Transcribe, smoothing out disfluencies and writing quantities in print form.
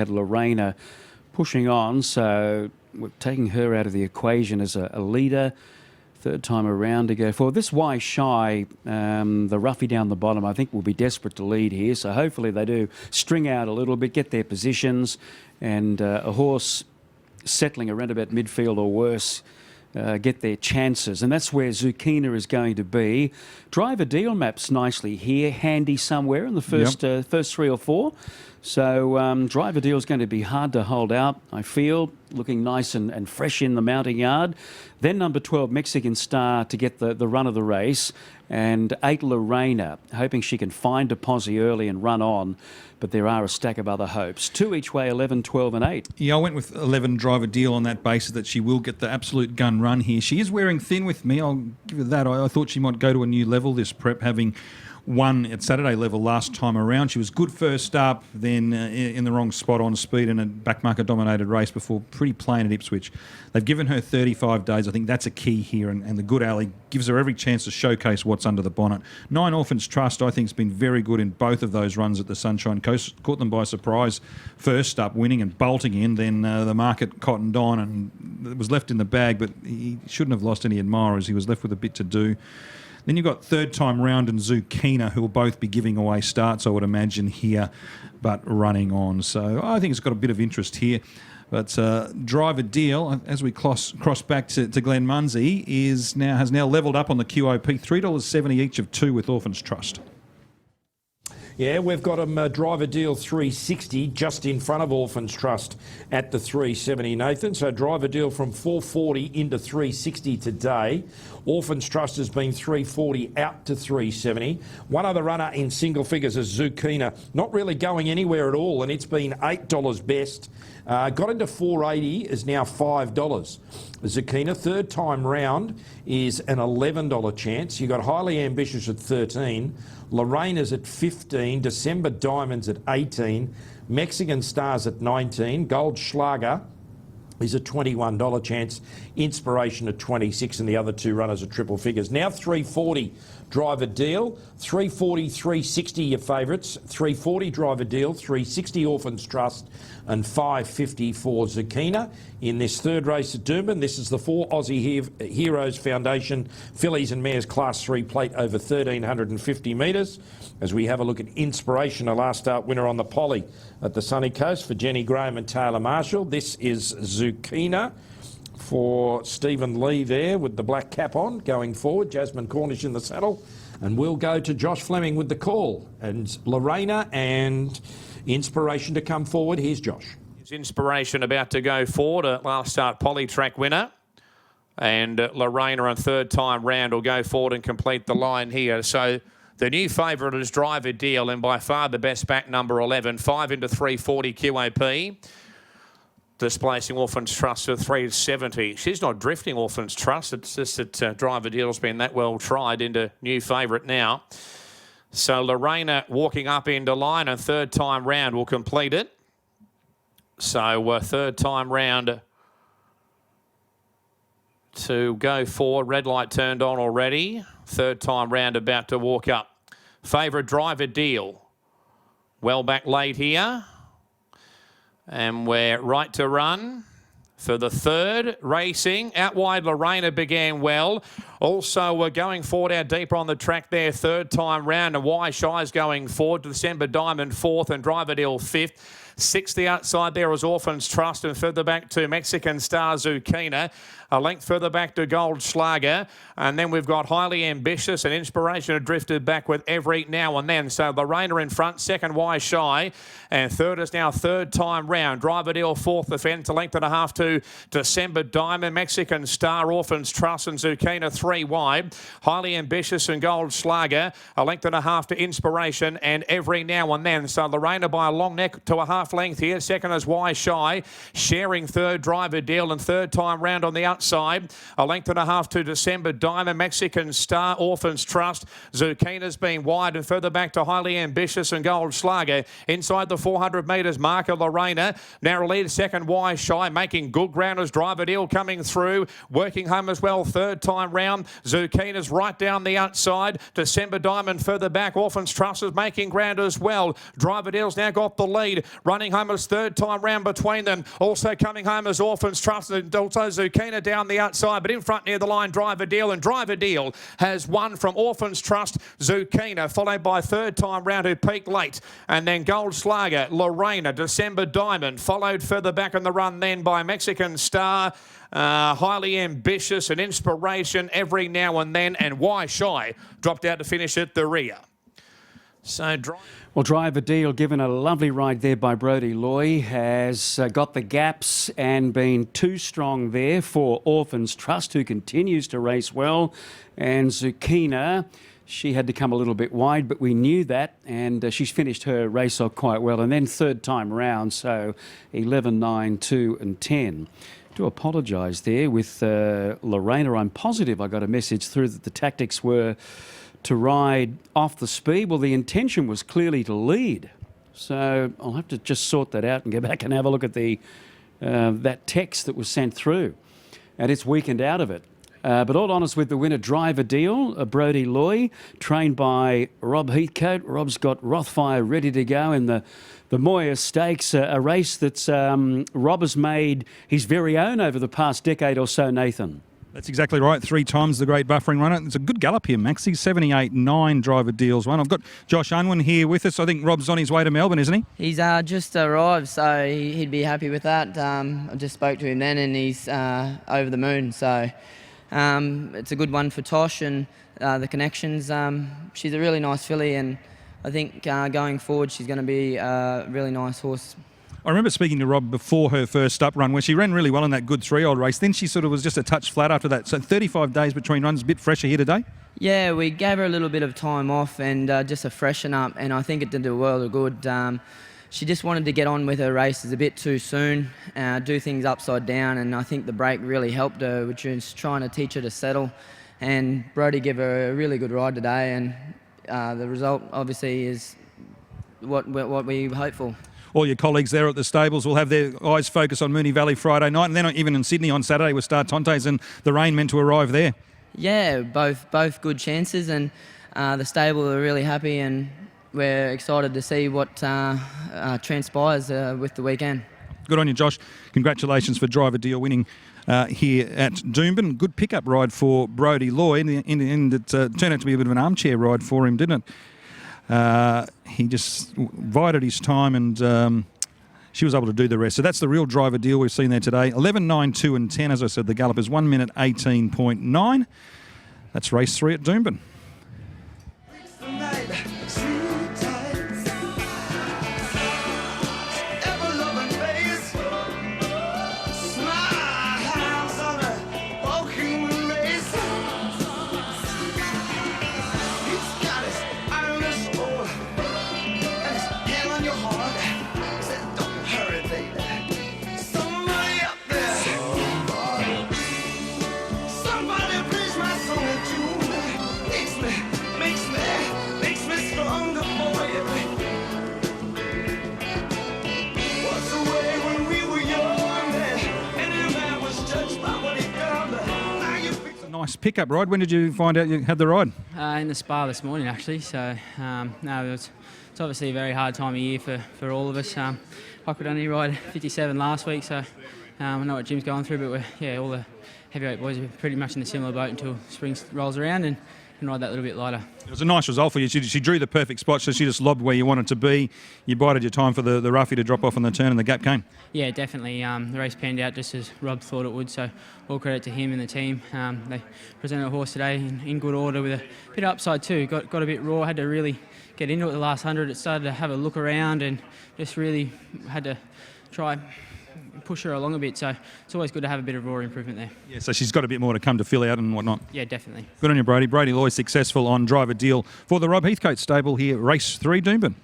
had Lorena pushing on, so we're taking her out of the equation as a leader. Third time around to go for this. Why Shy, the roughie down the bottom, I think will be desperate to lead here. So hopefully they do string out a little bit, get their positions, and a horse settling around about midfield or worse, get their chances. And that's where Zucchina is going to be. Driver Deel maps nicely here, handy somewhere in the first 3 or 4. So Driver Deel is going to be hard to hold out, I feel, looking nice and fresh in the mounting yard. Then number 12, Mexican Star, to get the run of the race. And 8, Lorena, hoping she can find a posse early and run on. But there are a stack of other hopes. 2 each way, 11, 12 and 8. Yeah, I went with 11, Driver Deel, on that basis that she will get the absolute gun run here. She is wearing thin with me, I'll give her that. I thought she might go to a new level this prep, having won at Saturday level last time around. She was good first up, then in the wrong spot on speed in a backmarker dominated race before pretty plain at Ipswich. They've given her 35 days. I think that's a key here, and the good alley gives her every chance to showcase what's under the bonnet. 9 Orphans Trust, I think, has been very good in both of those runs at the Sunshine Coast. Caught them by surprise first up, winning and bolting in. Then the market cottoned on and it was left in the bag, but he shouldn't have lost any admirers. He was left with a bit to do. Then you've got Third Time Round and Zucchina, who will both be giving away starts, I would imagine, here, but running on. So I think it's got a bit of interest here. But Driver Deel, as we cross back to Glen Munsey, has now levelled up on the QOP, $3.70 each of 2 with Orphans Trust. Yeah, we've got them Driver Deel 360 just in front of Orphans Trust at the 370, Nathan. So Driver Deel from 440 into 360 today. Orphans Trust has been 340 out to 370. One other runner in single figures is Zucchina, not really going anywhere at all, and it's been $8 best. Got into 480, is now $5. Zucchina, third time round, is an $11 chance. You've got Highly Ambitious at 13. Lorena's at 15. December Diamonds at 18. Mexican Stars at 19. Goldschlager is a $21 chance. Inspiration at 26, and the other 2 runners are triple figures. Now 340 Driver Deel, 340, 360 your favourites, 340 Driver Deel, 360 Orphans Trust, and 550 for Zucchina. In this third race at Doomben, this is the 4 Aussie Heroes Foundation Fillies and Mares Class 3 plate over 1,350 metres. As we have a look at Inspiration, a last start winner on the Polly at the Sunny Coast for Jenny Graham and Taylor Marshall. This is Zucchina for Stephen Lee there with the black cap on going forward. Jasmine Cornish in the saddle. And we'll go to Josh Fleming with the call. And Lorena and Inspiration to come forward. Here's Josh. Is Inspiration about to go forward, a last start poly track winner. And Lorena on third time round will go forward and complete the line here. So the new favourite is Driver Deel, and by far the best back, number 11. 5 into 340 QOP. Displacing Orphans Trust at 370. She's not drifting Orphans Trust. It's just that Driver Deel's been that well tried into new favourite now. So Lorena walking up into line, and third time round will complete it. So third time round to go forward. Red light turned on already. Third time round about to walk up. Favourite Driver Deel. Well back late here. And we're right to run for the third. Racing out wide, Lorena began well. Also, we're going forward out deeper on the track there, third time round. And Why Shy's going forward. December Diamond fourth and Driver Deel fifth. 60 outside there is Orphans Trust, and further back to Mexican Star Zucchina. A length further back to Goldschlager. And then we've got Highly Ambitious, and Inspiration have drifted back with every now and then. So Lorena in front, second Why Shy. And third is now third time round. Driver Deel fourth, the fence, a length and a half to December Diamond. Mexican Star, Orphans Trust, and Zucchina 3 wide. Highly Ambitious and Goldschlager, a length and a half to Inspiration, and every now and then. So Lorena by a long neck to a half length here. Second is Why Shy, sharing third Driver Deel, and third time round on the outside. A length and a half to December Diamond, Mexican Star, Orphans Trust. Zucchina's been wide, and further back to Highly Ambitious and Goldschlager. Inside the 400 metres marker, Lorena. Narrow lead, second Why Shy, making good ground as Driver Deel coming through. Working home as well, third time round. Zucchina's right down the outside. December Diamond further back. Orphans Trust is making ground as well. Driver Deel's now got the lead. Running Running home as third time round between them. Also coming home as Orphans Trust and also Zucchina down the outside. But in front near the line, Driver Deel. And Driver Deel has won from Orphans Trust, Zucchina, followed by third time round who peaked late. And then Gold Slager, Lorena, December Diamond, followed further back in the run then by Mexican Star. Highly ambitious and inspiration every now and then. And Why Shy dropped out to finish at the rear. So, well, Driver Deel, given a lovely ride there by Brodie Loy, has got the gaps and been too strong there for Orphans Trust, who continues to race well. And Zucchina, she had to come a little bit wide, but we knew that, and she's finished her race off quite well. And then third time round, so 11, 9, 2 and 10. To apologise there with Lorena. I'm positive I got a message through that the tactics were to ride off the speed. Well, the intention was clearly to lead. So I'll have to just sort that out and go back and have a look at the that text that was sent through. And it's weakened out of it. But all honest with the winner, Driver Deel, Brodie Loy, trained by Rob Heathcote. Rob's got Rothfire ready to go in the Moya Stakes, a race that's Rob has made his very own over the past decade or so, Nathan. That's exactly right. 3 times the great buffering runner. It's a good gallop here, Maxie. 78.9 Driver Deel's one. I've got Josh Unwin here with us. I think Rob's on his way to Melbourne, isn't he? He's just arrived, so he'd be happy with that. I just spoke to him then, and he's over the moon. So it's a good one for Tosh and the connections. She's a really nice filly, and I think going forward she's going to be a really nice horse. I remember speaking to Rob before her first up run where she ran really well in that good 3-year-old race. Then she sort of was just a touch flat after that. So 35 days between runs, a bit fresher here today? Yeah, we gave her a little bit of time off and just a freshen up, and I think it did a world of good. She just wanted to get on with her races a bit too soon, do things upside down, and I think the break really helped her, which is trying to teach her to settle. And Brodie gave her a really good ride today, and the result obviously is what we hope for. All your colleagues there at the stables will have their eyes focused on Moonee Valley Friday night, and then even in Sydney on Saturday with Star Tontes and the rain meant to arrive there. Yeah, both good chances, and the stable are really happy, and we're excited to see what transpires with the weekend. Good on you, Josh. Congratulations for Driver Deel winning here at Doomben. Good pickup ride for Brodie Loy. In the end, it turned out to be a bit of an armchair ride for him, didn't it? He just bided his time, and she was able to do the rest. So that's the real Driver Deel we've seen there today. 11, 9, 2 and 10. As I said, the gallop is 1 minute 18.9. That's race 3 at Doomben. Nice pickup ride. When did you find out you had the ride? In the spa this morning, actually. So, no, it's obviously a very hard time of year for all of us. I could only ride 57 last week, so I know what Jim's going through, but all the heavyweight boys are pretty much in a similar boat until spring rolls around and can ride that little bit lighter. It was a nice result for you. She drew the perfect spot, so she just lobbed where you wanted to be. You bided your time for the roughie to drop off on the turn, and the gap came. Yeah, definitely. The race panned out just as Rob thought it would, so all credit to him and the team. They presented a horse today in good order with a bit of upside too. Got a bit raw, had to really get into it the last 100. It started to have a look around and just really had to try push her along a bit, so it's always good to have a bit of raw improvement there. Yeah, so she's got a bit more to come to fill out and whatnot. Yeah, definitely. Good on you, Brodie. Brodie Loy successful on Driver Deel for the Rob Heathcote stable here, race 3 Doomben.